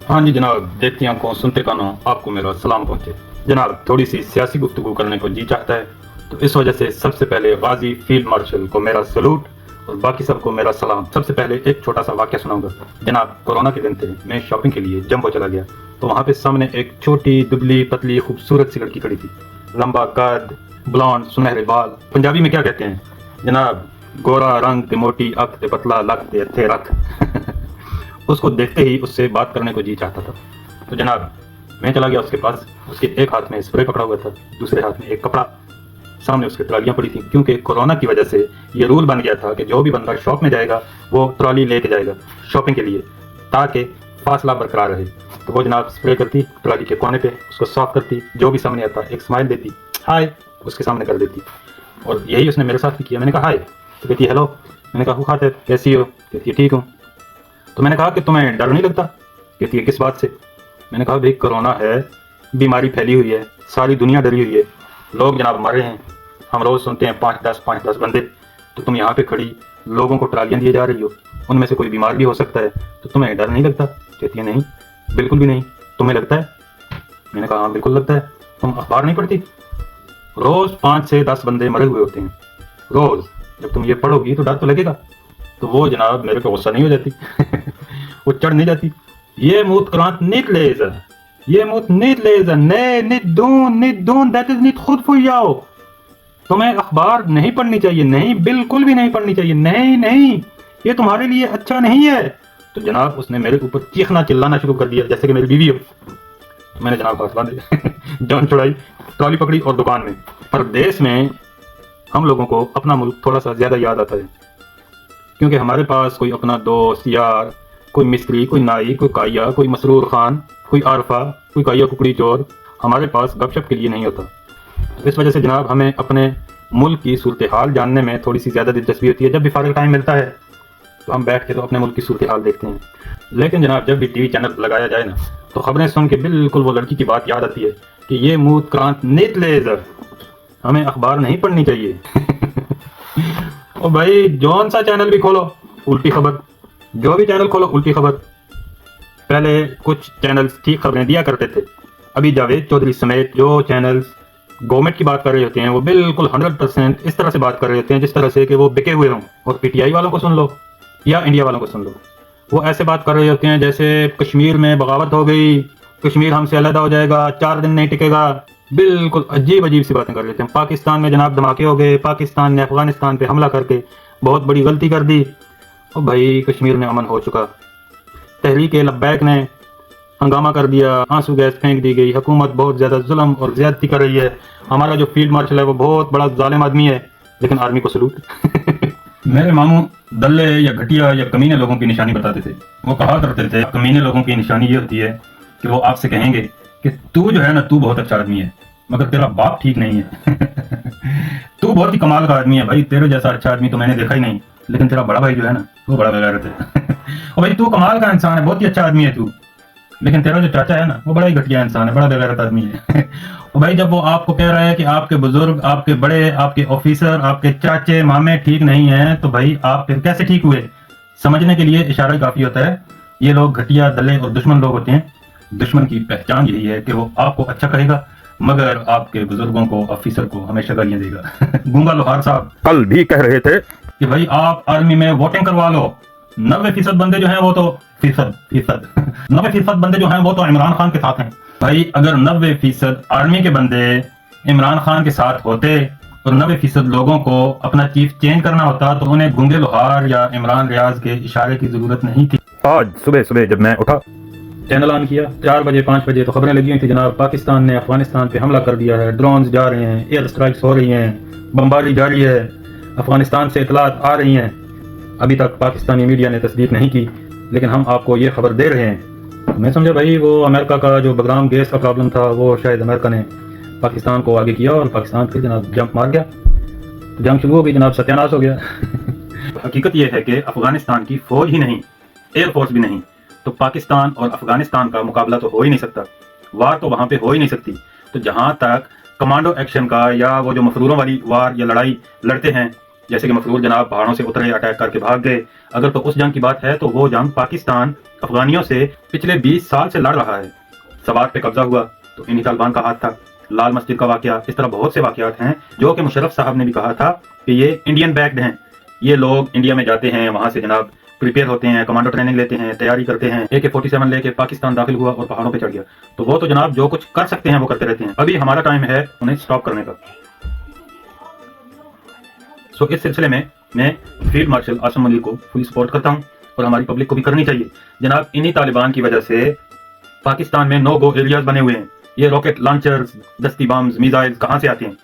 हाँ जी जनाब, देखती आंखों सुनते कानों आपको मेरा सलाम पहुंचे। जनाब, थोड़ी सी सियासी गुफ्तगू करने को जी चाहता है, तो इस वजह से सबसे पहले गाजी फील्ड मार्शल को मेरा सलूट और बाकी सबको मेरा सलाम। सबसे पहले एक छोटा सा वाक्य सुनाऊंगा। जनाब, कोरोना के दिन थे, मैं शॉपिंग के लिए जंबो चला गया, तो वहाँ पे सामने एक छोटी दुबली पतली खूबसूरत सी लड़की खड़ी थी। लंबा कद, ब्लॉन्ड, सुनहरे बाल। पंजाबी में क्या कहते हैं जनाब? गोरा रंग ते मोटी अख ते पतला लक ते अच्छे रख। उसको देखते ही उससे बात करने को जी चाहता था। तो जनाब, मैं चला गया उसके पास। उसके एक हाथ में स्प्रे पकड़ा हुआ था, दूसरे हाथ में एक कपड़ा। सामने उसके ट्रालियां पड़ी थी, क्योंकि कोरोना की वजह से ये रूल बन गया था कि जो भी बंदा शॉप में जाएगा वो ट्रॉली लेके जाएगा शॉपिंग के लिए, ताकि फासला बरकरार रहे। तो वो जनाब स्प्रे करती ट्रॉली के कोने पे, उसको साफ करती, जो भी सामने आता एक स्माइल देती, हाय उसके सामने कर देती। और यही उसने मेरे साथ भी किया। मैंने कहा हाय, तो कहती हेलो। मैंने कहा खाते कैसी हो? कहती है ठीक हूँ। तो मैंने कहा कि तुम्हें डर नहीं लगता? कहती है किस बात से? मैंने कहा भाई कोरोना है, बीमारी फैली हुई है, सारी दुनिया डरी हुई है, लोग जनाब मर रहे हैं, हम रोज़ सुनते हैं 5-10 बंदे। तो तुम यहाँ पे खड़ी लोगों को ट्रालियाँ दिए जा रही हो, उनमें से कोई बीमार भी हो सकता है, तो तुम्हें डर नहीं लगता? कहती है नहीं, बिल्कुल भी नहीं। तुम्हें लगता है? मैंने कहा हाँ बिल्कुल लगता है। तुम अखबार नहीं पढ़ती? रोज़ 5 से 10 बंदे मरे हुए होते हैं रोज़। जब तुम ये पढ़ोगी तो डर तो लगेगा। तो वो जनाब मेरे पे गुस्सा नहीं हो जाती। वो चढ़ नहीं जाती। ये मूत क्रांत niet lezen, ये मूत niet lezen, nee niet doen, that is niet goed voor jou। तुम्हें अखबार नहीं पढ़नी चाहिए, नहीं बिल्कुल भी नहीं पढ़नी चाहिए, नहीं ये तुम्हारे लिए अच्छा नहीं है। तो जनाब उसने मेरे ऊपर चीखना चिल्लाना शुरू कर दिया जैसे कि मेरी बीवी हो। मैंने जनाब हाथ बांधे, जान छुड़ाई, ट्रॉली पकड़ी और दुकान में। परदेश में हम लोगों को अपना मुल्क थोड़ा सा ज्यादा याद आता है, क्योंकि हमारे पास कोई अपना दोस्त यार, कोई मिस्त्री, कोई नाई, कोई काया, कोई मसरूर खान, कोई आरफा, कोई काया कुकड़ी चोर हमारे पास गपशप के लिए नहीं होता। तो इस वजह से जनाब हमें अपने मुल्क की सूरत हाल जानने में थोड़ी सी ज़्यादा दिलचस्पी होती है। जब भी फारिग टाइम मिलता है तो हम बैठ के तो अपने मुल्क की सूरत हाल देखते हैं। लेकिन जनाब जब भी टीवी चैनल लगाया जाए ना, तो खबरें सुन के बिल्कुल वो लड़की की बात याद आती है कि ये मूत क्रांत niet lezen, हमें अखबार नहीं पढ़नी चाहिए। और भाई जौन सा चैनल भी खोलो उल्टी खबर, जो भी चैनल खोलो उल्टी खबर। पहले कुछ चैनल्स ठीक खबरें दिया करते थे, अभी जावेद चौधरी समेत जो चैनल्स गवर्नमेंट की बात कर रहे होते हैं वो बिल्कुल 100% इस तरह से बात कर रहे होते हैं जिस तरह से कि वो बिके हुए हों। और पीटीआई वालों को सुन लो या इंडिया वालों को सुन लो, वो ऐसे बात कर रहे होते हैं जैसे कश्मीर में बगावत हो गई, कश्मीर हमसे अलहदा हो जाएगा, 4 दिन नहीं टिकेगा। बिल्कुल अजीब सी बातें कर लेते हैं। पाकिस्तान में जनाब धमाके हो गए, पाकिस्तान ने अफगानिस्तान पे हमला करके बहुत बड़ी गलती कर दी। और भाई कश्मीर में अमन हो चुका, तहरीक लब्बैक ने हंगामा कर दिया, आंसू गैस फेंक दी गई, हुकूमत बहुत ज़्यादा जुल्म और ज़्यादती कर रही है, हमारा जो फील्ड मार्शल है वो बहुत बड़ा जालिम आदमी है, लेकिन आर्मी को सलूट। मेरे मामू दल्ले या घटिया या कमीने लोगों की निशानी बताते थे। वो कहा करते थे कमीने लोगों की निशानी ये होती है कि वो आपसे कहेंगे कि तू जो है ना, तू बहुत अच्छा आदमी है, मगर तेरा बाप ठीक नहीं है। तू बहुत ही कमाल का आदमी है भाई, तेरे जैसा अच्छा आदमी तो मैंने देखा ही नहीं, लेकिन तेरा बड़ा भाई जो है ना वो बड़ा बेगैरत है। और भाई तू कमाल का इंसान है, बहुत ही अच्छा आदमी है तू, लेकिन तेरा जो चाचा है ना वो बड़ा ही घटिया इंसान है, बड़ा बेगैरत आदमी है। और भाई जब वो आपको कह रहा है कि आपके बुजुर्ग, आपके बड़े, आपके ऑफिसर, आपके चाचे मामे ठीक नहीं हैं, तो भाई आप फिर कैसे ठीक हुए? समझने के लिए इशारा ही काफी होता है। ये लोग घटिया, दले और दुश्मन लोग होते हैं। दुश्मन की पहचान यही है कि वो आपको अच्छा कहेगा, मगर आपके बुजुर्गों को, ऑफिसर को हमेशा गालियां देगा। गूंगा लोहार साहब कल भी कह रहे थे कि भाई आप आर्मी में वोटिंग करवा लो, 90% बंदे जो हैं वो तो फीसद 90% बंदे जो हैं वो तो इमरान खान के साथ हैं। भाई अगर 90% आर्मी के बंदे इमरान खान के साथ होते और 90% लोगों को अपना चीफ चेंज करना होता, तो उन्हें गूंगे लोहार या इमरान रियाज के इशारे की जरूरत नहीं थी। आज सुबह जब मैं उठा, चैनल ऑन किया, 4 बजे 5 बजे तो खबरें लगी हुई थी जनाब, पाकिस्तान ने अफगानिस्तान पे हमला कर दिया है, ड्रोन्स जा रहे हैं, एयर स्ट्राइक्स हो रही हैं, बमबारी जारी है, अफगानिस्तान से इतलात आ रही हैं। अभी तक पाकिस्तानी मीडिया ने तस्दीक नहीं की, लेकिन हम आपको ये खबर दे रहे हैं। मैं समझा भाई वो अमेरिका का जो बगराम गैस का प्रॉब्लम था वो शायद अमेरिका ने पाकिस्तान को आगे किया और पाकिस्तान फिर जनाब जंप मार गया, तो जंग शुरू हो गई जनाब, सत्यानाश हो गया। हकीकत यह है कि अफगानिस्तान की फौज ही नहीं, एयरफोर्स भी नहीं, तो पाकिस्तान और अफगानिस्तान का मुकाबला तो हो ही नहीं सकता, वार तो वहां पे हो ही नहीं सकती। तो जहां तक कमांडो एक्शन का या वो जो मफरूरों वाली वार या लड़ाई लड़ते हैं जैसे कि मफरूर जनाब पहाड़ों से उतरे, अटैक करके भाग गए। अगर तो उस जंग की बात है तो वो जंग पाकिस्तान अफगानियों से पिछले 20 साल से लड़ रहा है। सवात पे कब्जा हुआ तो इन्हीं तालिबान का हाथ था। लाल मस्जिद का वाकया, इस तरह बहुत से वाकयात हैं जो कि मुशर्रफ साहब ने भी कहा था कि ये इंडियन बैक्ड हैं। ये लोग इंडिया में जाते हैं, वहां से जनाब प्रिपेयर होते हैं, कमांडो ट्रेनिंग लेते हैं, तैयारी करते हैं। AK-47 लेके पाकिस्तान दाखिल हुआ और पहाड़ों पे चढ़ गया। तो वो तो जनाब जो कुछ कर सकते हैं वो करते रहते हैं। अभी हमारा टाइम है उन्हें स्टॉप करने का। सो इस सिलसिले में मैं फील्ड मार्शल आसिम मुनीर को फुल सपोर्ट करता हूँ और हमारी पब्लिक को भी करनी चाहिए। जनाब इन्हीं तालिबान की वजह से पाकिस्तान में नो गो एरियाज बने हुए हैं। ये रॉकेट लॉन्चर्स, दस्ती बम्स, मिसाइल्स कहाँ से आते हैं?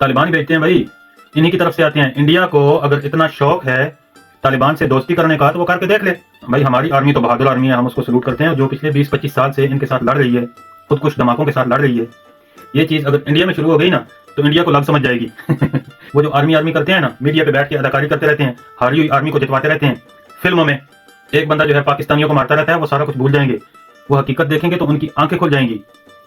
तालिबान ही भेजते हैं भाई, इन्हीं की तरफ से आते हैं। इंडिया को अगर इतना शौक है तालिबान से दोस्ती करने का तो वो करके देख ले भाई। हमारी आर्मी तो बहादुर आर्मी है, हम उसको सलूट करते हैं, जो पिछले 20-25 साल से इनके साथ लड़ रही है, खुद कुछ धमाकों के साथ लड़ रही है। ये चीज अगर इंडिया में शुरू हो गई ना तो इंडिया को लग समझ जाएगी। वो जो आर्मी करते हैं ना, मीडिया पे बैठ के अदाकारी करते रहते हैं, हारी हुई आर्मी को जितवाते रहते हैं। फिल्मों में एक बंदा जो है पाकिस्तानियों को मारता रहता है, वो सारा कुछ भूल जाएंगे। वो हकीकत देखेंगे तो उनकी आंखें खुल जाएंगी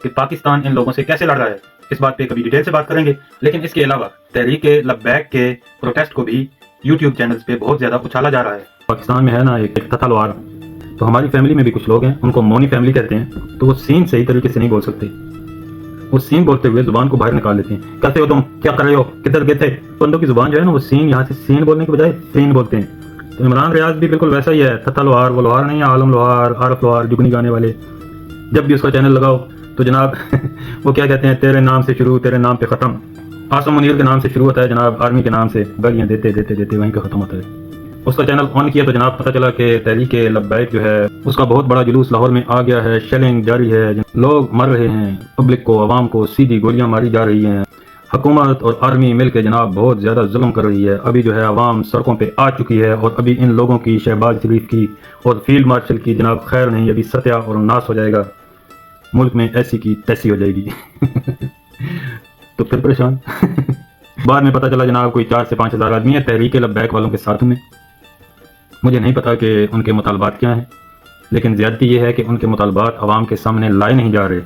कि पाकिस्तान इन लोगों से कैसे लड़ रहा है। इस बात पे कभी डिटेल से बात करेंगे। लेकिन इसके अलावा तहरीके लब्बैक के प्रोटेस्ट को भी यूट्यूब चैनल्स पे बहुत ज्यादा उछाला जा रहा है। पाकिस्तान में है ना एक तथालवार, तो हमारी फैमिली में भी कुछ लोग हैं, उनको मौनी फैमिली कहते हैं। तो वो सीन सही तरीके से नहीं बोल सकते। वो सीन बोलते हुए जुबान को बाहर निकाल लेते हैं। कैसे हो तुम, क्या कर रहे हो, किधर गए थे? बंदों की जुबान जो है ना वो सीन, यहाँ से सीन बोलने के बजाय सीन बोलते हैं। तो इमरान रियाज भी बिल्कुल वैसा ही है, तथा लोहार। वो लोहार नहीं है, आलम लोहार, आरफ लोहार, जुगनी गाने वाले। जब भी उसका चैनल लगाओ तो जनाब वो क्या कहते हैं, तेरे नाम से शुरू तेरे नाम पे खत्म। आसिम मुनीर के नाम से शुरू होता है जनाब, आर्मी के नाम से गालियां देते देते देते वहीं पे खत्म होता है। उसका चैनल ऑन किया तो जनाब पता चला कि तहरीके लब्बैक जो है उसका बहुत बड़ा जुलूस लाहौर में आ गया है। शेलिंग जारी है, लोग मर रहे हैं, पब्लिक को, आवाम को सीधी गोलियां मारी जा रही हैं। हुकूमत और आर्मी मिलकर जनाब बहुत ज़्यादा जुल्म कर रही है। अभी जो है आवाम सड़कों पे आ चुकी है और अभी इन लोगों की, शहबाज शरीफ की और फील्ड मार्शल की जनाब खैर नहीं, अभी सत्या और नाश हो जाएगा। मुल्क में ऐसी की तैसी हो जाएगी। तो फिर परेशान। बाद में पता चला जनाब कोई 4 से 5 हज़ार आदमी है तहरीके लब्बैक वालों के साथ में। मुझे नहीं पता कि उनके मुतालबात क्या हैं, लेकिन ज़्यादती ये है कि उनके मुतालबात आवाम के सामने लाए नहीं जा रहे।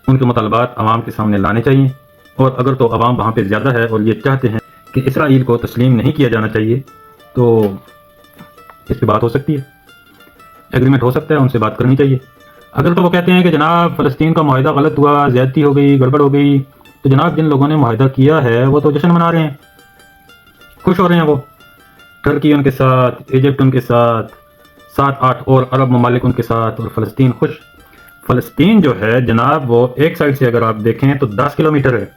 उनके मुतालबात आवाम के सामने लाने चाहिए। और अगर तो आवाम वहाँ पे ज़्यादा है और ये चाहते हैं कि इसराइल को तस्लीम नहीं किया जाना चाहिए तो इस पर बात हो सकती है, एग्रीमेंट हो सकता है, उनसे बात करनी चाहिए। अगर तो वो कहते हैं कि जनाब फ़लस्तीन का मुआहिदा गलत हुआ, ज़्यादती हो गई, गड़बड़ हो गई, तो जनाब जिन लोगों ने मुआहिदा किया है वो तो जश्न मना रहे हैं, खुश हो रहे हैं। वो टर्की उनके साथ, इजिप्ट उनके साथ, 7-8 और अरब ममालिक उनके साथ, और फ़लस्तीन खुश। फ़लस्तीन जो है जनाब वो एक साइड से अगर आप देखें तो 10 किलोमीटर है,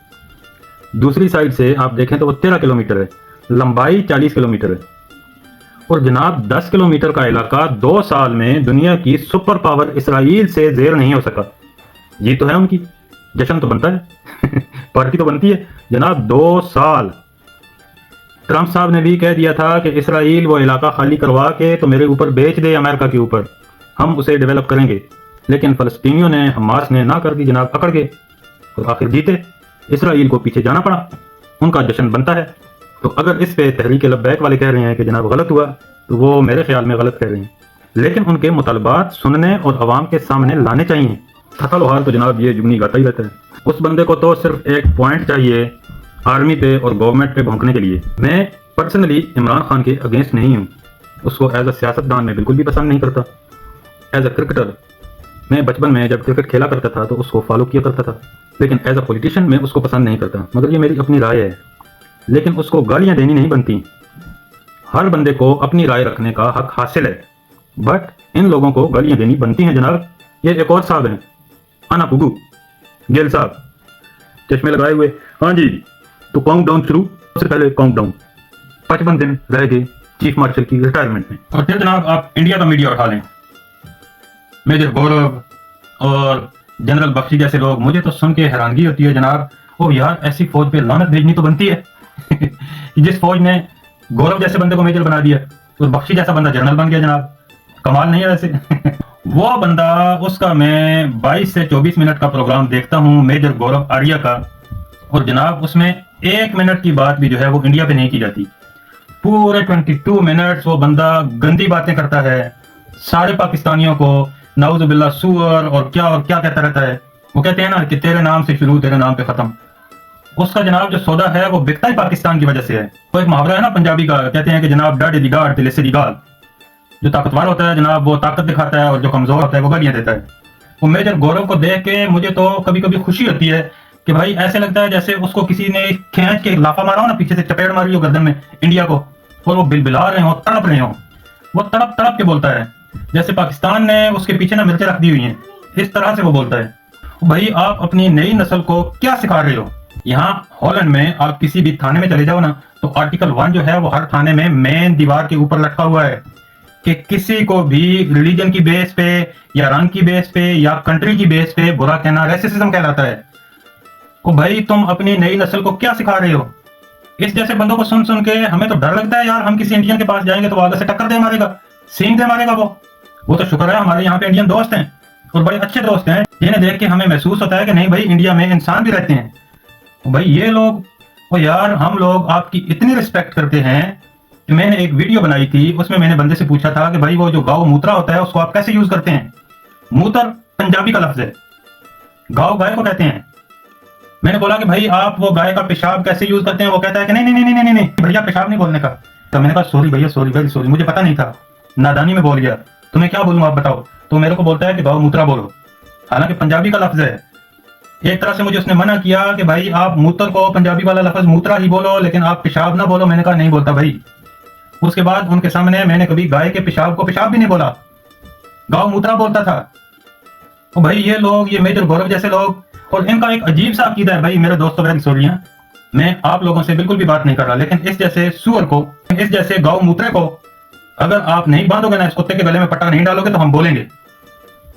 दूसरी साइड से आप देखें तो वो 13 किलोमीटर है, लंबाई 40 किलोमीटर है। और जनाब 10 किलोमीटर का इलाका 2 साल में दुनिया की सुपर पावर इसराइल से ज़ेर नहीं हो सका। ये तो है उनकी, जश्न तो बनता है। पार्टी तो बनती है जनाब। 2 साल ट्रंप साहब ने भी कह दिया था कि इसराइल वो इलाका खाली करवा के तो मेरे ऊपर बेच दे, अमेरिका के ऊपर, हम उसे डेवलप करेंगे। लेकिन फ़लस्तीनियों ने, हमास ने ना कर दी जनाब, अकड़ गए और आखिर जीते। इसराइल को पीछे जाना पड़ा, उनका जश्न बनता है। तो अगर इस पे तहरीके लब्बैक वाले कह रहे हैं कि जनाब गलत हुआ, तो वो मेरे ख्याल में गलत कह रहे हैं। लेकिन उनके मुतालबात सुनने और आवाम के सामने लाने चाहिए। थका लोहार तो जनाब ये जुगनी गाता ही रहता है। उस बंदे को तो सिर्फ एक पॉइंट चाहिए आर्मी पे और गवर्नमेंट पे भौंकने के लिए। मैं पर्सनली इमरान खान के अगेंस्ट नहीं हूँ, उसको एज अ सियासतदान मैं बिल्कुल भी पसंद नहीं करता। एज अ क्रिकेटर मैं बचपन में जब क्रिकेट खेला करता था तो उसको फॉलो किया करता था, लेकिन एज अ पॉलिटिशियन मैं उसको पसंद नहीं करता। मगर ये मेरी अपनी राय है, लेकिन उसको गालियाँ देनी नहीं बनती। हर बंदे को अपनी राय रखने का हक हासिल है, बट इन लोगों को गालियाँ देनी बनती हैं जनाब। ये एक और साहब हैं, आना पुगू गेल साहब, चश्मे लगाए हुए। हाँ जी, तो काउंट डाउन शुरू। सबसे पहले काउंट डाउन, 55 दिन रह गए चीफ मार्शल की रिटायरमेंट में। और फिर जनाब आप इंडिया का मीडिया उठा लें, मेजर गौरव और जनरल बख्शी जैसे लोग, मुझे तो सुन के हैरानगी होती है जनाब। ओ यार, ऐसी फौज पे लानत भेजनी तो बनती है कि जिस फौज ने गौरव जैसे बंदे को मेजर बना दिया और बख्शी जैसा बंदा जनरल बन गया जनाब। कमाल नहीं है वैसे। वो बंदा, उसका मैं 22 से 24 मिनट का प्रोग्राम देखता हूँ, मेजर गौरव आर्या का, और जनाब उसमें 1 मिनट की बात भी जो है वो इंडिया पे नहीं की जाती। पूरे 22 मिनट्स वो बंदा गंदी बातें करता है, सारे पाकिस्तानियों को नाउजुबिल्लाह सुअर और क्या कहता रहता है। वो कहते हैं ना कि तेरे नाम से शुरू तेरे नाम पे खत्म। उसका जनाब जो सौदा है वो बिकता ही पाकिस्तान की वजह से है। तो एक मुहावरा है ना पंजाबी का, कहते हैं कि जनाब डाढ़े दी गाढ़ दिले से दी गाल। जो ताकतवर होता है जनाब वो ताकत दिखाता है और जो कमजोर होता है वो गालियां देता है। वो मेजर गौरव को देख के मुझे तो कभी कभी खुशी होती है कि भाई ऐसे लगता है जैसे उसको किसी ने खींच के लाफा मारा हो ना, पीछे से चपेट मारी हो गर्दन में इंडिया को, और वो बिलबिला रहे हो, तड़प रहे हो। वो तड़प तड़प के बोलता है जैसे पाकिस्तान ने उसके पीछे ना मिर्चें रख दी हुई हैं, इस तरह से वो बोलता है। भाई आप अपनी नई नस्ल को क्या सिखा रहे हो? यहाँ हॉलैंड में आप किसी भी थाने में चले जाओ ना, तो आर्टिकल 1 जो है वो हर थाने में मेन दीवार के ऊपर लटका हुआ है कि किसी को भी रिलीजन की बेस पे या रंग की बेस पे या कंट्री की बेस पे बुरा कहना रेसिज्म कहलाता है। तो भाई तुम अपनी नई नस्ल को क्या सिखा रहे हो? इस जैसे बंदों को सुन सुन के हमें तो डर लगता है यार, हम किसी इंडियन के पास जाएंगे तो वो आगे से टक्कर दे मारेगा, सींग दे मारेगा। वो तो शुक्र है हमारे यहाँ पे इंडियन दोस्त हैं और बड़े अच्छे दोस्त हैं, जिन्हें देख के हमें महसूस होता है कि नहीं भाई इंडिया में इंसान भी रहते हैं। तो भाई ये लोग, और यार हम लोग आपकी इतनी रिस्पेक्ट करते हैं कि मैंने एक वीडियो बनाई थी, उसमें मैंने बंदे से पूछा था कि भाई वो जो गाँव मूत्रा होता है उसको आप कैसे यूज करते हैं? मूत्र पंजाबी का लफ्ज है, गाँव गाय को कहते हैं। मैंने बोला कि भाई आप वो गाय का पेशाब कैसे यूज करते हैं? वो कहता है कि नहीं नहीं नहीं नहीं नहीं भैया पेशाब नहीं बोलने का। तो मैंने कहा सॉरी भैया, सॉरी वेरी सॉरी, मुझे पता नहीं था, नादानी में बोल गया, तुम्हें क्या बोलूं आप बताओ। तो मेरे को बोलता है कि गाँव मूत्रा बोलो, हालांकि पंजाबी का लफ्ज है। एक तरह से मुझे उसने मना किया कि भाई आप मूत्र को पंजाबी वाला लफ्ज मूत्रा ही बोलो, लेकिन आप पेशाब ना बोलो। मैंने कहा नहीं बोलता भाई। उसके बाद उनके सामने मैंने कभी गाय के पेशाब को पेशाब भी नहीं बोला, गाँव मूत्रा बोलता था। तो भाई ये लोग, ये मेजर गौरव जैसे लोग, और इनका एक अजीब सा अकीदा है। भाई मेरे दोस्तों बहन सोलियां, मैं आप लोगों से बिल्कुल भी बात नहीं कर रहा, लेकिन इस जैसे सुअर को, इस जैसे गाँव मूत्रे को अगर आप नहीं बांधोगे ना, इस कुत्ते के गले में पट्टा नहीं डालोगे तो हम बोलेंगे,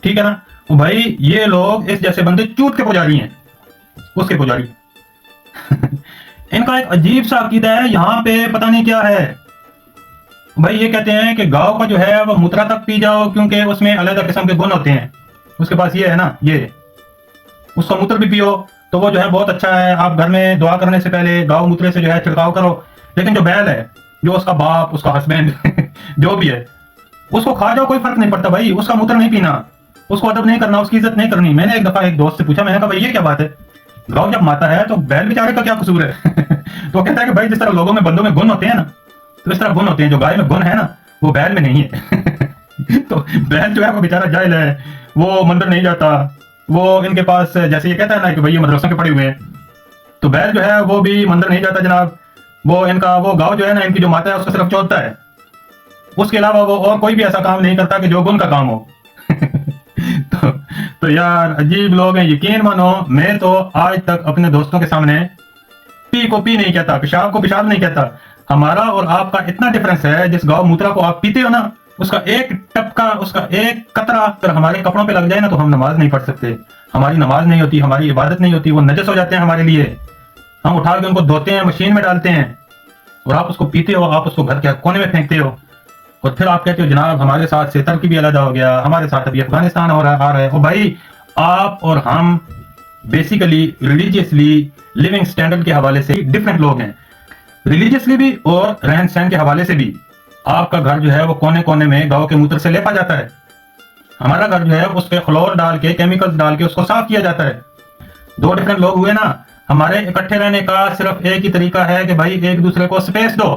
ठीक है ना? तो भाई ये लोग इस जैसे बंदे चूत के पुजारी हैं, उसके पुजारी। इनका एक अजीब सा अकीदा है, यहाँ पे पता नहीं क्या है। भाई ये कहते हैं कि गाँव का जो है वो मूत्रा तक पी जाओ क्योंकि उसमें अलग किस्म के गुण होते हैं। उसके पास ये है ना, ये उसका मूत्र भी पियो तो वो जो है बहुत अच्छा है। आप घर में दुआ करने से पहले गाँव मूत्रे से जो है छिड़काव करो। लेकिन जो बैल है, जो उसका बाप, उसका हस्बैंड जो भी है, उसको खा जाओ, कोई फर्क नहीं पड़ता भाई। उसका मूत्र नहीं पीना, उसको अदब नहीं करना, उसकी इज्जत नहीं करनी। मैंने एक दफा एक दोस्त से पूछा, मैंने कहा भाई ये क्या बात है, गाँव जब माता है तो बैल बेचारे का क्या कसूर है? तो कहता है कि भाई जिस तरह लोगों में बंदों में गुण होते हैं ना, तो इस तरह गुण होते हैं, जो गाय में गुण है ना वो बैल में नहीं है। तो बैल जो है वो बेचारा जाहिल है, वो मंदिर नहीं जाता, वो इनके पास जैसे ये कहता है ना कि भाई ये मदरसों के पड़े हुए हैं, तो बैल जो है वो भी मंदिर नहीं जाता जनाब। वो इनका वो गाँव जो है ना, इनकी जो माता है उसको सिर्फ चोदता है, उसके अलावा वो और कोई भी ऐसा काम नहीं करता कि जो गुण का काम हो। तो यार अजीब लोग हैं, यकीन मानो मैं तो आज तक अपने दोस्तों के सामने पी को पी नहीं कहता, पेशाब को पेशाब नहीं कहता। हमारा और आपका इतना डिफरेंस है, जिस गाँव मूत्रा को आप पीते हो ना, उसका एक टपका, उसका एक कतरा अगर हमारे कपड़ों पे लग जाए ना तो हम नमाज नहीं पढ़ सकते, हमारी नमाज नहीं होती, हमारी इबादत नहीं होती, वो नजस हो जाते हैं हमारे लिए। हम उठा के उनको धोते हैं, मशीन में डालते हैं, और आप उसको पीते हो, आप उसको घर के कोने में फेंकते हो, और फिर आप कहते हो जनाब हमारे साथ से तरकी भी अलग हो गया, हमारे साथ अभी अफगानिस्तान आ रहा है। और भाई आप और हम बेसिकली रिलीजियसली, लिविंग स्टैंडर्ड के हवाले से डिफरेंट लोग हैं, रिलीजियसली भी और रहन सहन के हवाले से भी। आपका घर जो है वो कोने कोने में गाँव के मूत्र से लेपा जाता है, हमारा घर जो है उस पर क्लोर डाल के, केमिकल्स डाल के उसको साफ किया जाता है। दो डिफरेंट लोग हुए ना। हमारे इकट्ठे रहने का सिर्फ एक ही तरीका है कि भाई एक दूसरे को स्पेस दो।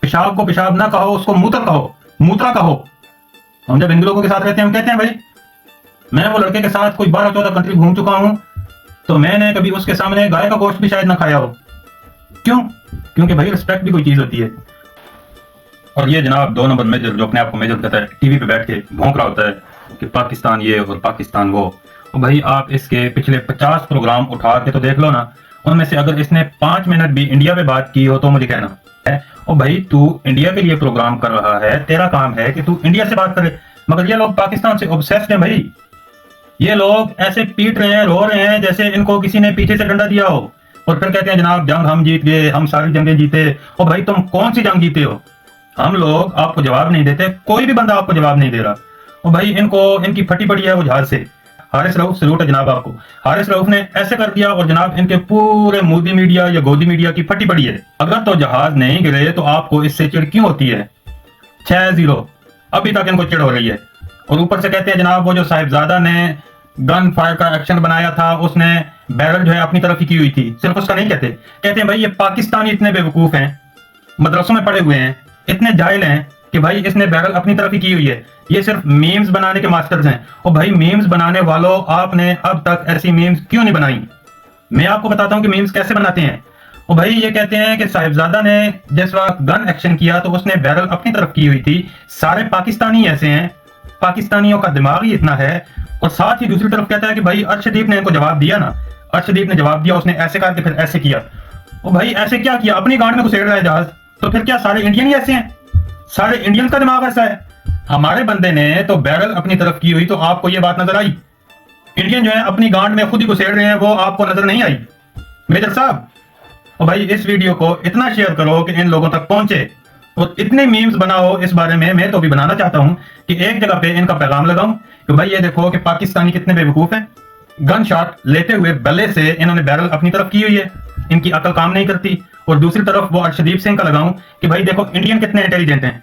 पेशाब को पेशाब ना कहो, उसको मूत्र कहो, मूत्रा कहो। हम जब हिंदू लोगों के साथ रहते हैं हम कहते हैं भाई, मैं वो लड़के के साथ कोई 12-14 कंट्री घूम चुका हूं, तो मैंने कभी उसके सामने गाय का गोश्त भी शायद ना खाया हो। क्यों? क्योंकि भाई रिस्पेक्ट भी कोई चीज होती है। और ये जनाब 2 नंबर मेजर जो अपने आप को मेजर कहता है, टीवी पे बैठ के भौंक रहा होता है कि पाकिस्तान ये और पाकिस्तान वो। तो भाई आप इसके पिछले 50 प्रोग्राम उठा के तो देख लो ना, उनमें से अगर इसने 5 मिनट भी इंडिया पे बात की हो तो मुझे कहना है, और भाई तू इंडिया के लिए प्रोग्राम कर रहा है, तेरा काम है कि तू इंडिया से बात करे। मगर ये लोग पाकिस्तान से ऑब्सेस्ड हैं भाई। ये लोग ऐसे पीट रहे हैं, रो रहे हैं जैसे इनको किसी ने पीछे से डंडा दिया हो, और फिर कहते हैं जनाब जंग हम जीत गए, हम सारी जंगें जीते। और भाई तुम कौन सी जंग जीते हो? हम लोग आपको जवाब नहीं देते, कोई भी बंदा आपको जवाब नहीं दे रहा। और भाई इनको, इनकी फटी पड़ी है वो जहाज से। हारिस रऊफ सलूट है जनाब आपको, हारिस रऊफ ने ऐसे कर दिया, और जनाब इनके पूरे मोदी मीडिया या गोदी मीडिया की फटी पड़ी है। अगर तो जहाज नहीं गिरे तो आपको इससे चिड़ क्यों होती है? 6-0 अभी तक इनको चिड़ हो रही है। और ऊपर से कहते हैं जनाब वो जो साहिबजादा ने गन फायर का एक्शन बनाया था, उसने बैरल जो है अपनी तरफ ही की हुई थी। सिर्फ उसका नहीं कहते, कहते हैं भाई ये पाकिस्तानी इतने बेवकूफ हैं, मदरसों में पड़े हुए हैं, इतने जाहिल हैं कि भाई इसने बैरल अपनी तरफ ही की हुई है, ये सिर्फ मीम्स बनाने के मास्टर्स हैं। और भाई मीम्स बनाने वालों, आपने अब तक ऐसी मीम्स क्यों नहीं बनाई? मैं आपको बताता हूं कि मीम्स कैसे बनाते हैं। और भाई ये कहते हैं कि साहिबजादा ने जिस वक्त गन एक्शन किया तो उसने बैरल अपनी तरफ की हुई थी। सारे पाकिस्तानी ऐसे हैं, पाकिस्तानियों का दिमाग ही इतना है। और साथ ही दूसरी तरफ कहता है कि भाई अर्शदीप ने इनको जवाब दिया ना, अर्शदीप ने जवाब दिया, उसने ऐसे करके फिर ऐसे किया। और भाई ऐसे क्या किया? अपनी गांड में घुसेड़ रहा है जहाज। तो फिर क्या सारे इंडियन ही ऐसे हैं? सारे इंडियंस का दिमाग ऐसा है? हमारे बंदे ने तो बैरल अपनी तरफ की हुई, तो आपको ये बात नजर आई? इंडियन जो है अपनी गांड में खुद ही घुसेड़ रहे हैं, वो आपको नजर नहीं आई मेजर साहब? और भाई इस वीडियो को इतना शेयर करो कि इन लोगों तक पहुंचे, और इतने मीम्स बनाओ इस बारे में। मैं तो भी बनाना चाहता हूं कि एक जगह पे इनका पैगाम लगाऊं कि भाई ये देखो कि पाकिस्तानी कितने बेवकूफ हैं। गन शॉट लेते हुए बल्ले से इन्होंने बैरल अपनी तरफ की हुई है, इनकी अकल काम नहीं करती। और दूसरी तरफ वो अर्शदीप सिंह का लगाऊं कि भाई देखो इंडियन कितने इंटेलिजेंट हैं,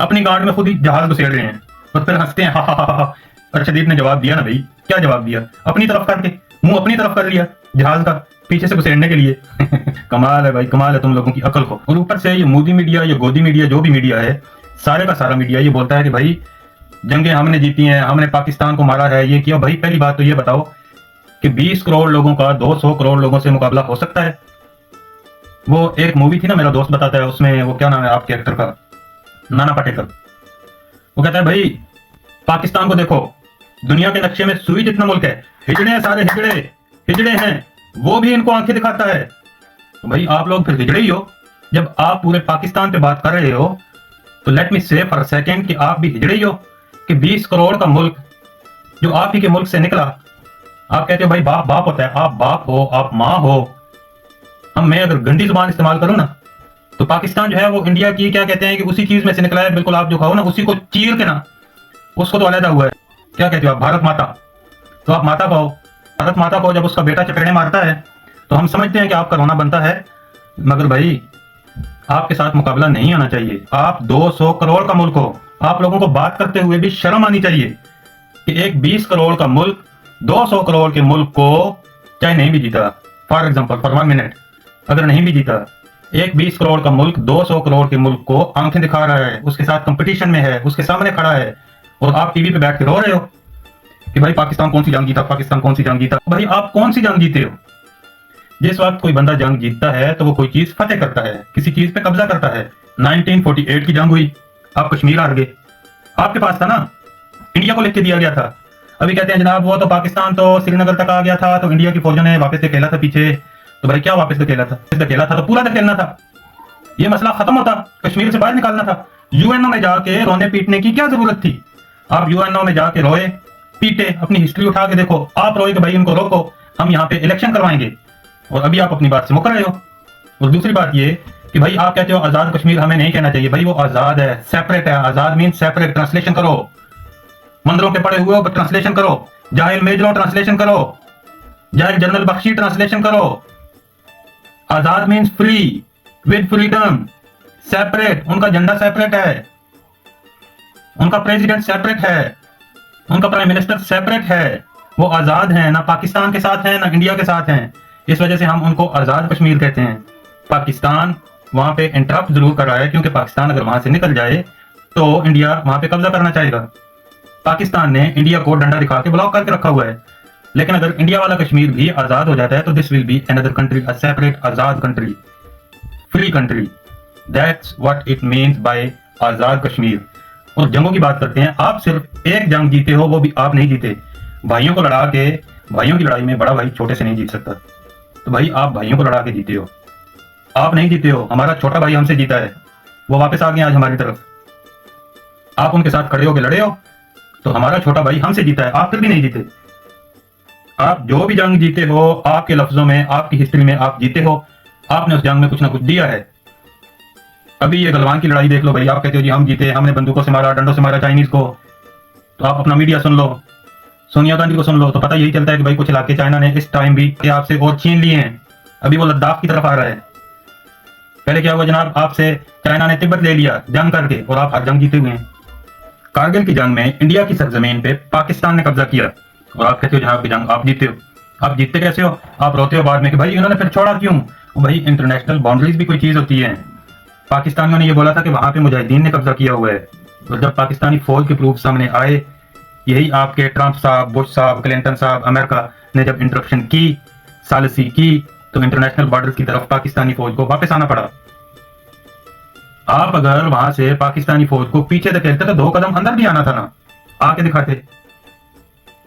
अपनी गांड में खुद ही जहाज घुसेड़ रहे हैं, और फिर हंसते हैं, हा हा हा हा। अर्शदीप ने जवाब दिया ना भाई, क्या जवाब दिया? अपनी तरफ करके मुंह अपनी तरफ कर लिया जहाज का, पीछे से घुसेड़ने के लिए। कमाल है भाई, कमाल है तुम लोगों की अकल को। और ऊपर से ये मोदी मीडिया, ये गोदी मीडिया, जो भी मीडिया है, सारे का सारा मीडिया ये बोलता है कि भाई जंगें हमने जीती हैं, हमने पाकिस्तान को मारा है, ये किया। भाई पहली बात तो ये बताओ कि 20 करोड़ लोगों का 200 करोड़ लोगों से मुकाबला हो सकता है? वो एक मूवी थी ना, मेरा दोस्त बताता है, उसमें वो क्या नाम है आपके एक्टर का, नाना पाटेकर, वो कहता है भाई पाकिस्तान को देखो, दुनिया के नक्शे में सुई जितना मुल्क है, हिजड़े हैं सारे, हिजड़े हिजड़े हैं, वो भी इनको आंखें दिखाता है। तो भाई आप लोग फिर हिजड़े ही हो। जब आप पूरे पाकिस्तान पे बात कर रहे हो तो लेट मी से फॉर अ सेकंड कि आप भी हिजड़े ही हो। कि 20 करोड़ का मुल्क जो आप ही के मुल्क से निकला, आप कहते हो भाई बाप बाप होता है, आप बाप हो, आप माँ हो। हम मैं अगर गंदी जुबान इस्तेमाल करूं ना, तो पाकिस्तान जो है वो इंडिया की, क्या कहते हैं कि उसी चीज में से निकला है। बिल्कुल आप जो खाओ ना, उसी को चीर के ना, उसको तो अलहदा हुआ है। क्या कहते हो आप? भारत माता। तो आप माता पाओ, भारत माता को जब उसका बेटा चपेड़े मारता है तो हम समझते हैं कि आपका रोना बनता है। मगर भाई आपके साथ मुकाबला नहीं होना चाहिए। आप 200 करोड़ का मुल्क हो, आप लोगों को बात करते हुए भी शर्म आनी चाहिए कि एक 20 करोड़ का मुल्क 200 करोड़ के मुल्क को चाहे नहीं भी जीता, फॉर एग्जाम्पल फॉर 1 मिनट, अगर नहीं भी जीता, एक 20 करोड़ का मुल्क 200 करोड़ के मुल्क को आंखें दिखा रहा है, उसके साथ कंपटीशन में है, उसके सामने खड़ा है, और आप टीवी पे बैठ के रो रहे हो कि भाई पाकिस्तान कौन सी जंग जीता, पाकिस्तान कौन सी जंग जीता। भाई आप कौन सी जंग जीते हो? जिस वक्त कोई बंदा जंग जीतता है तो वो कोई चीज फतेह करता है, किसी चीज पे कब्जा करता है। 1948 की जंग हुई, आप कश्मीर हार गए, आपके पास था ना, इंडिया को लिख के दिया गया था। अभी कहते हैं जनाब वो तो पाकिस्तान तो श्रीनगर तक आ गया था, तो इंडिया की फौजों ने वापस धकेला था पीछे। तो भाई क्या वापस धकेला था? धकेला था तो पूरा धकेलना था, ये मसला खत्म होता, कश्मीर से बाहर निकालना था। यूएनओ में जाके रोने पीटने की क्या जरूरत थी? आप यूएनओ में जाके रोए पीटे, अपनी हिस्ट्री उठा के देखो, आप रोए कि भाई इनको रोको, हम यहाँ पे इलेक्शन करवाएंगे, और अभी आप अपनी बात से मुकर रहे हो। और दूसरी बात ये कि भाई आप कहते हो आजाद कश्मीर, हमें नहीं कहना चाहिए। भाई वो आजाद है, सेपरेट है। आजाद मीन सेपरेट। ट्रांसलेशन करो, मंदिरों के पड़े हुए हो ट्रांसलेशन करो, जाहिल मेजरों ट्रांसलेशन करो, जाहिल जनरल बख्शी ट्रांसलेशन करो। आजाद means free, with freedom, separate. उनका झंडा सेपरेट है, उनका प्रेसिडेंट सेपरेट है, उनका प्राइम मिनिस्टर सेपरेट है। वो आजाद हैं, ना पाकिस्तान के साथ हैं ना इंडिया के साथ हैं। इस वजह से हम उनको आजाद कश्मीर कहते हैं। पाकिस्तान वहां पे इंटरप्ट जरूर कर रहा है, क्योंकि पाकिस्तान अगर वहां से निकल जाए तो इंडिया वहां पे कब्जा करना चाहेगा। पाकिस्तान ने इंडिया को डंडा दिखा के ब्लॉक करके रखा हुआ है। लेकिन अगर इंडिया वाला कश्मीर भी आजाद हो जाता है तो this will be another country, a separate आजाद country, free country. That's what it means by Azad Kashmir. और जंगों की बात करते हैं, आप सिर्फ एक जंग जीते हो, वो भी आप नहीं जीते। भाइयों को लड़ा के, भाइयों की लड़ाई में बड़ा भाई छोटे से नहीं जीत सकता। तो भाई आप भाइयों को लड़ा के जीते हो, आप नहीं जीते हो। हमारा छोटा भाई हमसे जीता है, वो वापस आ गए आज हमारी तरफ। आप उनके साथ खड़े होकर लड़े हो तो हमारा छोटा भाई हमसे जीता है, आप फिर भी नहीं जीते। आप जो भी जंग जीते हो, आपके लफ्जों में, आपकी हिस्ट्री में आप जीते हो, आपने उस जंग में कुछ ना कुछ दिया है। अभी ये गलवान की लड़ाई देख लो भाई, आप कहते हो जी हम जीते, हमने बंदूकों से मारा, डंडों से मारा चाइनीज को। तो आप अपना मीडिया सुन लो, सोनिया गांधी को सुन लो, तो पता यही चलता है कि भाई कुछ इलाके चाइना ने इस टाइम भी आपसे और छीन लिए हैं। अभी वो लद्दाख की तरफ आ रहा है। पहले क्या हुआ जनाब, आपसे चाइना ने तिब्बत ले लिया जंग करके, और आप हर जंग जीते हुए हैं। कारगिल की जंग में इंडिया की सरजमीन पे पाकिस्तान ने कब्जा किया, और आप कहते हो जनाब की जंग आप जीते हो। आप जीतते कैसे हो? आप रोते हो बाद में कि भाई इन्होंने फिर छोड़ा क्यों? भाई इंटरनेशनल बाउंड्रीज भी कोई चीज होती है। पाकिस्तानियों ने ये बोला था कि वहां पे मुजाहिदीन ने कब्जा किया हुआ है, और जब पाकिस्तानी फौज के प्रूफ सामने आए, यही आपके ट्रंप साहब, बुश साहब, क्लिंटन साहब, अमेरिका ने जब इंटरप्शन की, सालिसी की, तो इंटरनेशनल बॉर्डर की तरफ पाकिस्तानी फौज को वापस आना पड़ा। आप अगर वहां से पाकिस्तानी फौज को पीछे धकेलते तो 2 कदम अंदर भी आना था ना, आके दिखाते।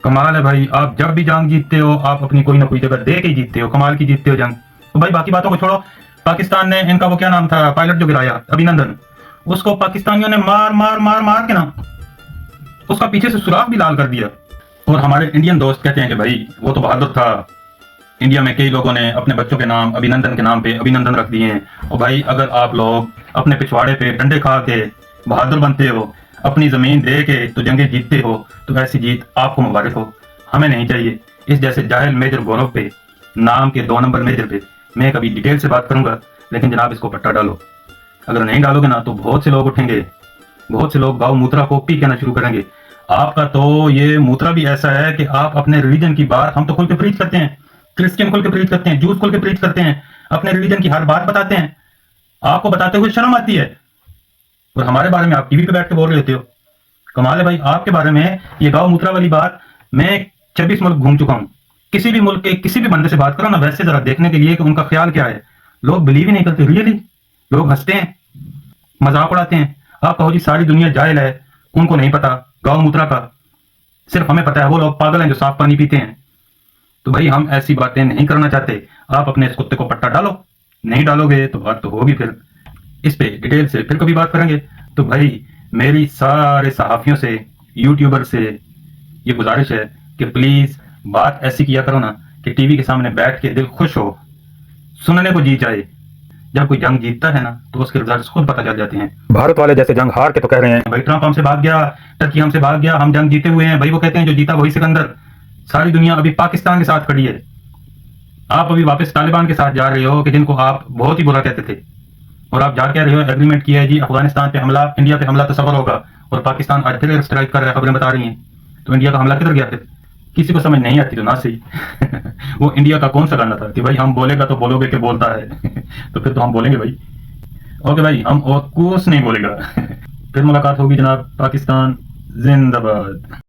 कमाल है भाई, आप जब भी जंग जीतते हो आप अपनी कोई ना कोई जगह दे के जीतते हो, कमाल की जीतते हो जंग। तो भाई बाकी बातों को छोड़ो, पाकिस्तान ने इनका वो क्या नाम था पायलट जो गिराया अभिनंदन, उसको पाकिस्तानियों ने मार मार मार मार के ना उसका पीछे से सुराग भी लाल कर दिया। और हमारे इंडियन दोस्त कहते हैं कि भाई वो तो बहादुर था। इंडिया में कई लोगों ने अपने बच्चों के नाम अभिनंदन के नाम पे अभिनंदन रख दिए हैं। और भाई अगर आप लोग अपने पिछवाड़े पे डंडे खा के बहादुर बनते हो, अपनी जमीन दे के तो जंगे जीतते हो, तो ऐसी जीत आपको मुबारक हो, हमें नहीं चाहिए। इस जैसे जाहिल मेजर गौरव पे, नाम के 2 नंबर मेजर पे मैं कभी डिटेल से बात करूंगा, लेकिन जनाब इसको पट्टा डालो। अगर नहीं डालोगे ना तो बहुत से लोग उठेंगे, बहुत से लोग गाँव मूत्रा को पी कहना शुरू करेंगे। आपका तो ये मूत्रा भी ऐसा है कि आप अपने रिलीजन की बात, हम तो खुल के प्रीच करते हैं, क्रिश्चियन खुल के प्रीच करते हैं, जूस खुल के प्रीच करते हैं, अपने रिलीजन की हर बात बताते हैं, आपको बताते हुए शर्म आती है, और हमारे बारे में आप टीवी पे बैठ के बोल रहे होते हो। कमाल है भाई, आपके बारे में ये गाँव मूत्रा वाली बात, मैं 26 मुल्क घूम चुका हूँ। किसी भी मुल्क के किसी भी बंदे से बात करो ना वैसे जरा देखने के लिए कि उनका ख्याल क्या है, लोग बिलीव ही नहीं करते। रियली लोग हंसते हैं, मजाक उड़ाते हैं। आप कहो जी सारी दुनिया जाहिल है, उनको नहीं पता गाँव मूत्रा का, सिर्फ हमें पता है, वो लोग पागल हैं जो साफ पानी पीते हैं। तो भाई हम ऐसी बातें नहीं करना चाहते। आप अपने इस कुत्ते को पट्टा डालो, नहीं डालोगे तो बात तो होगी, फिर इस पे डिटेल से फिर कभी बात करेंगे। तो भाई मेरी सारे सहाफियों से, यूट्यूबर से ये गुजारिश है कि प्लीज बात ऐसी किया करो ना कि टीवी के सामने बैठ के दिल खुश हो, सुनने को जी जाए। जब कोई जंग जीतता है ना तो उसके रिजल्ट खुद पता चल जाते हैं। भारत वाले जैसे जंग हार के तो कह रहे हैं भाई ट्रंप हमसे भाग गया, टर्की हमसे भाग गया, हम जंग जीते हुए हैं। भाई वो कहते हैं जो जीता वही सिकंदर। सारी दुनिया अभी पाकिस्तान के साथ खड़ी है, आप अभी वापस तालिबान के साथ जा रहे हो कि जिनको आप बहुत ही बुरा कहते थे, और आप जा कह रहे हो एग्रीमेंट किया है जी अफगानिस्तान पे हमला, इंडिया पे हमला तो सफल होगा, और पाकिस्तान आज फिर स्ट्राइक कर रहा है, खबरें बता रही हैं। तो इंडिया का हमला किधर गया फिर? किसी को समझ नहीं आती तो ना सही। वो इंडिया का कौन सा गाना था कि भाई हम बोलेगा तो बोलोगे कि बोलता है। तो फिर तो हम बोलेंगे भाई, ओके भाई हम और कुछ नहीं बोलेगा। फिर मुलाकात होगी जनाब। पाकिस्तान जिंदाबाद।